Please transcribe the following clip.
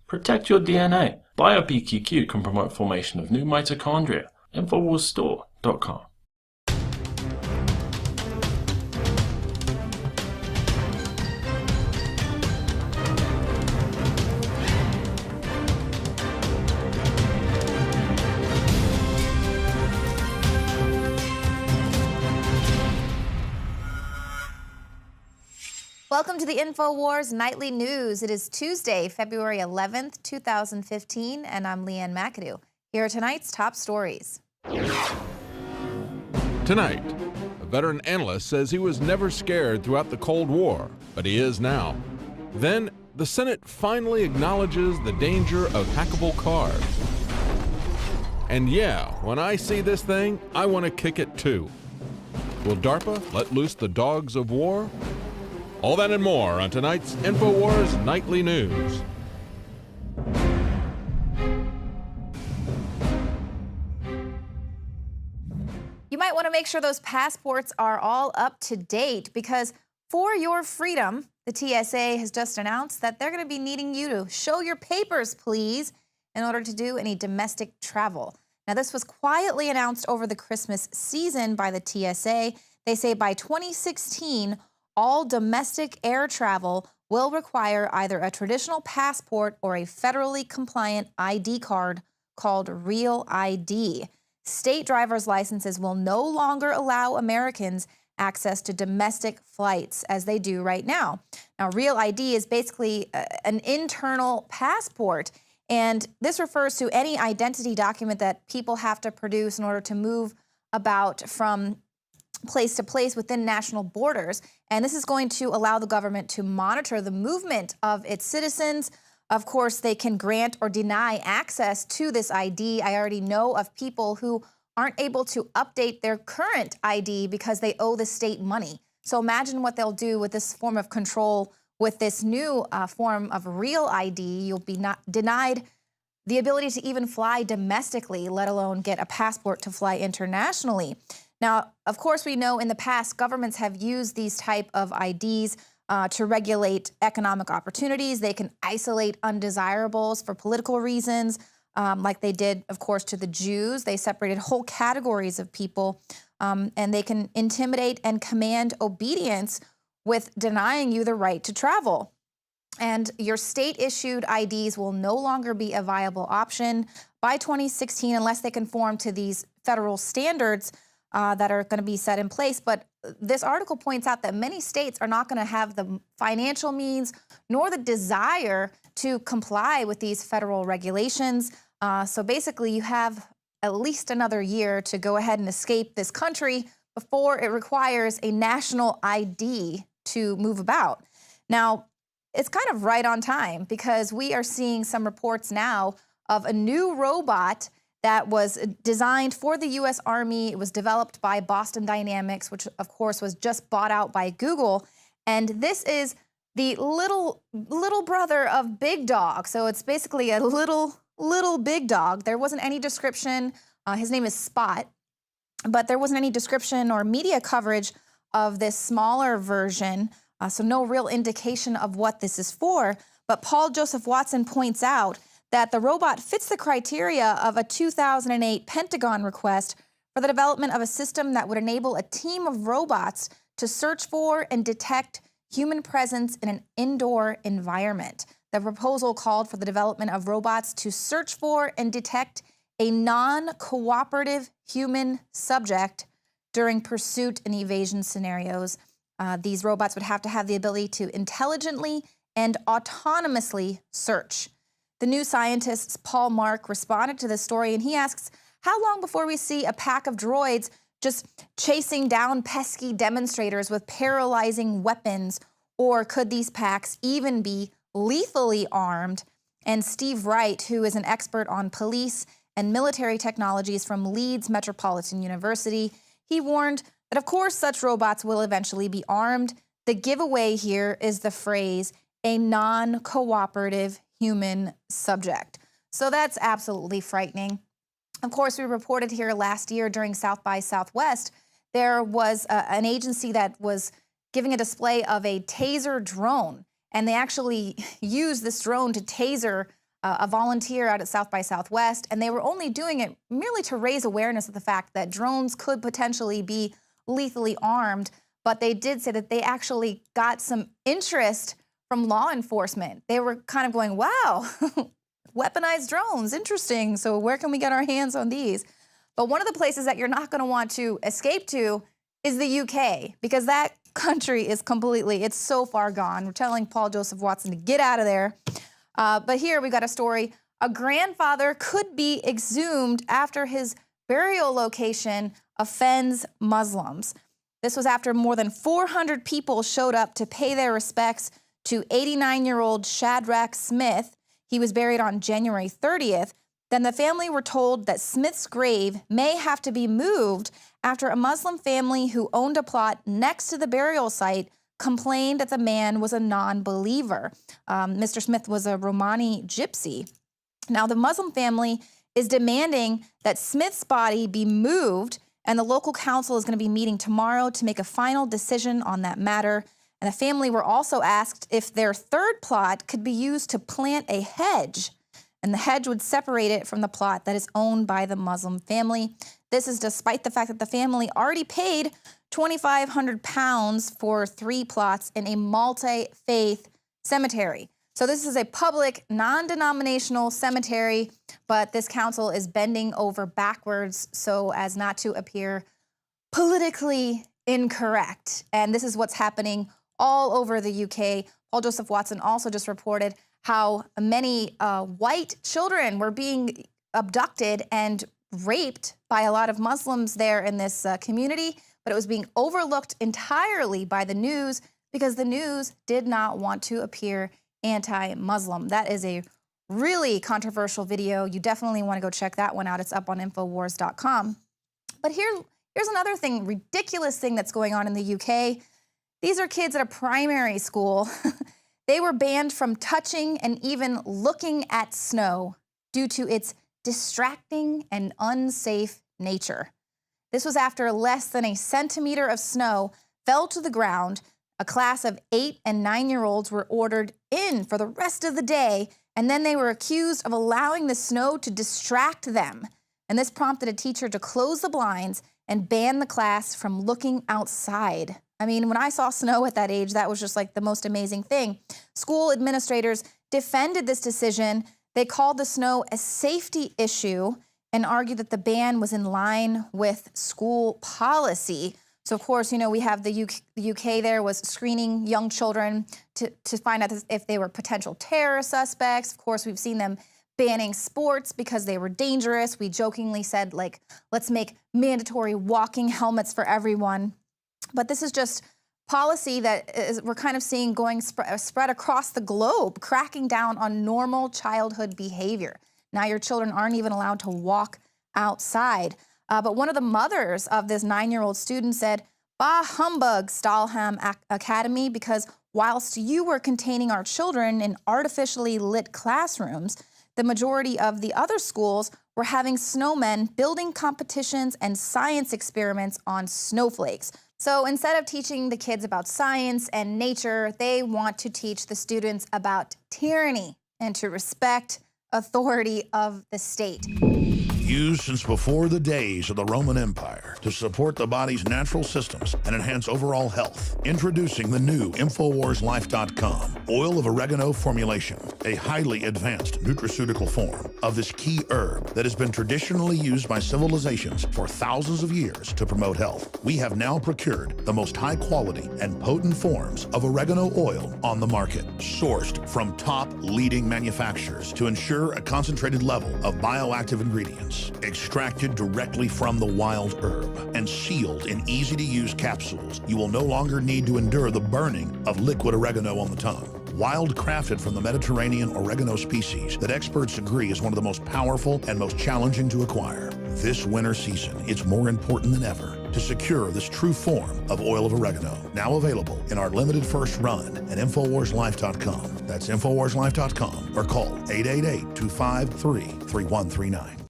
Protect your DNA. BioPQQ can promote formation of new mitochondria. Infowarsstore.com. Welcome to the Infowars Nightly News. It is Tuesday, February 11th, 2015, and I'm Ann McAdoo. Here are tonight's top stories. Tonight, a veteran analyst says he was never scared throughout the Cold War, but he is now. Then, the Senate finally acknowledges the danger of hackable cars. And yeah, when I see this thing, I want to kick it too. Will DARPA let loose the dogs of war? All that and more on tonight's Infowars Nightly News. You might want to make sure those passports are all up to date because for your freedom, the TSA has just announced that they're going to be needing you to show your papers, please, in order to do any domestic travel. Now, this was quietly announced over the Christmas season by the TSA. They say by 2016, all domestic air travel will require either a traditional passport or a federally compliant ID card called Real ID. State driver's licenses will no longer allow Americans access to domestic flights as they do right now. Now, Real ID is basically an internal passport, and this refers to any identity document that people have to produce in order to move about from place to place within national borders. And this is going to allow the government to monitor the movement of its citizens. Of course, they can grant or deny access to this ID. I already know of people who aren't able to update their current ID because they owe the state money. So imagine what they'll do with this form of control. With this new form of Real ID, you'll be not denied the ability to even fly domestically, let alone get a passport to fly internationally. Now, of course, we know in the past governments have used these type of IDs to regulate economic opportunities. They can isolate undesirables for political reasons, like they did, of course, to the Jews. They separated whole categories of people, and they can intimidate and command obedience with denying you the right to travel. And your state-issued IDs will no longer be a viable option by 2016 unless they conform to these federal standards that are going to be set in place. But this article points out that many states are not going to have the financial means nor the desire to comply with these federal regulations. So basically, you have at least another year to go ahead and escape this country before it requires a national ID to move about. Now, it's kind of right on time because we are seeing some reports now of a new robot that was designed for the U.S. Army. It was developed by Boston Dynamics, which, of course, was just bought out by Google. And this is the little brother of Big Dog. So it's basically a little big dog. There wasn't any description. His name is Spot, but there wasn't any description or media coverage of this smaller version. So no real indication of what this is for. But Paul Joseph Watson points out that the robot fits the criteria of a 2008 Pentagon request for the development of a system that would enable a team of robots to search for and detect human presence in an indoor environment. The proposal called for the development of robots to search for and detect a non-cooperative human subject during pursuit and evasion scenarios. These robots would have to have the ability to intelligently and autonomously search. The New Scientist's Paul Mark responded to this story, and he asks, how long before we see a pack of droids just chasing down pesky demonstrators with paralyzing weapons, or could these packs even be lethally armed? And Steve Wright, who is an expert on police and military technologies from Leeds Metropolitan University, he warned that, of course, such robots will eventually be armed. The giveaway here is the phrase, a non-cooperative human subject. So that's absolutely frightening. Of course, we reported here last year during South by Southwest, there was an agency that was giving a display of a taser drone, and they actually used this drone to taser a volunteer out at South by Southwest, and they were only doing it merely to raise awareness of the fact that drones could potentially be lethally armed. But they did say that they actually got some interest from law enforcement. They were kind of going, wow, weaponized drones, interesting. So where can we get our hands on these? But one of the places that you're not going to want to escape to is the UK, because that country is completely, it's so far gone. We're telling Paul Joseph Watson to get out of there. But here we got a story. A grandfather could be exhumed after his burial location offends Muslims. This was after more than 400 people showed up to pay their respects to 89-year-old Shadrach Smith. He was buried on January 30th. Then the family were told that Smith's grave may have to be moved after a Muslim family who owned a plot next to the burial site complained that the man was a non-believer. Mr. Smith was a Romani gypsy. Now, the Muslim family is demanding that Smith's body be moved, and the local council is going to be meeting tomorrow to make a final decision on that matter. And the family were also asked if their third plot could be used to plant a hedge, and the hedge would separate it from the plot that is owned by the Muslim family. This is despite the fact that the family already paid £2,500 for 3 plots in a multi-faith cemetery. So this is a public, non-denominational cemetery, but this council is bending over backwards so as not to appear politically incorrect. And this is what's happening all over the UK. Paul Joseph Watson also just reported how many white children were being abducted and raped by a lot of Muslims there in this community, but it was being overlooked entirely by the news because the news did not want to appear anti-Muslim. That is a really controversial video. You definitely want to go check that one out. It's up on Infowars.com. But here's another thing, ridiculous thing that's going on in the UK. These are kids at a primary school. They were banned from touching and even looking at snow due to its distracting and unsafe nature. This was after less than a centimeter of snow fell to the ground. A class of 8- and 9-year-olds were ordered in for the rest of the day, and then they were accused of allowing the snow to distract them. And this prompted a teacher to close the blinds and ban the class from looking outside. I mean, when I saw snow at that age, that was just like the most amazing thing. School administrators defended this decision. They called the snow a safety issue and argued that the ban was in line with school policy. So, of course, you know, we have the UK there was screening young children to find out if they were potential terror suspects. Of course, we've seen them banning sports because they were dangerous. We jokingly said, like, let's make mandatory walking helmets for everyone. But this is just policy that we're kind of seeing going spread across the globe, cracking down on normal childhood behavior. Now your children aren't even allowed to walk outside. But one of the mothers of this 9-year-old student said, "Bah humbug, Stalham Academy, because whilst you were containing our children in artificially lit classrooms, the majority of the other schools were having snowmen building competitions and science experiments on snowflakes." So instead of teaching the kids about science and nature, they want to teach the students about tyranny and to respect authority of the state. Used since before the days of the Roman Empire to support the body's natural systems and enhance overall health. Introducing the new InfoWarsLife.com oil of oregano formulation, a highly advanced nutraceutical form of this key herb that has been traditionally used by civilizations for thousands of years to promote health. We have now procured the most high quality and potent forms of oregano oil on the market, sourced from top leading manufacturers to ensure a concentrated level of bioactive ingredients. Extracted directly from the wild herb and sealed in easy-to-use capsules, you will no longer need to endure the burning of liquid oregano on the tongue. Wild crafted from the Mediterranean oregano species that experts agree is one of the most powerful and most challenging to acquire. This winter season, it's more important than ever to secure this true form of oil of oregano. Now available in our limited first run at InfoWarsLife.com. That's InfoWarsLife.com or call 888-253-3139.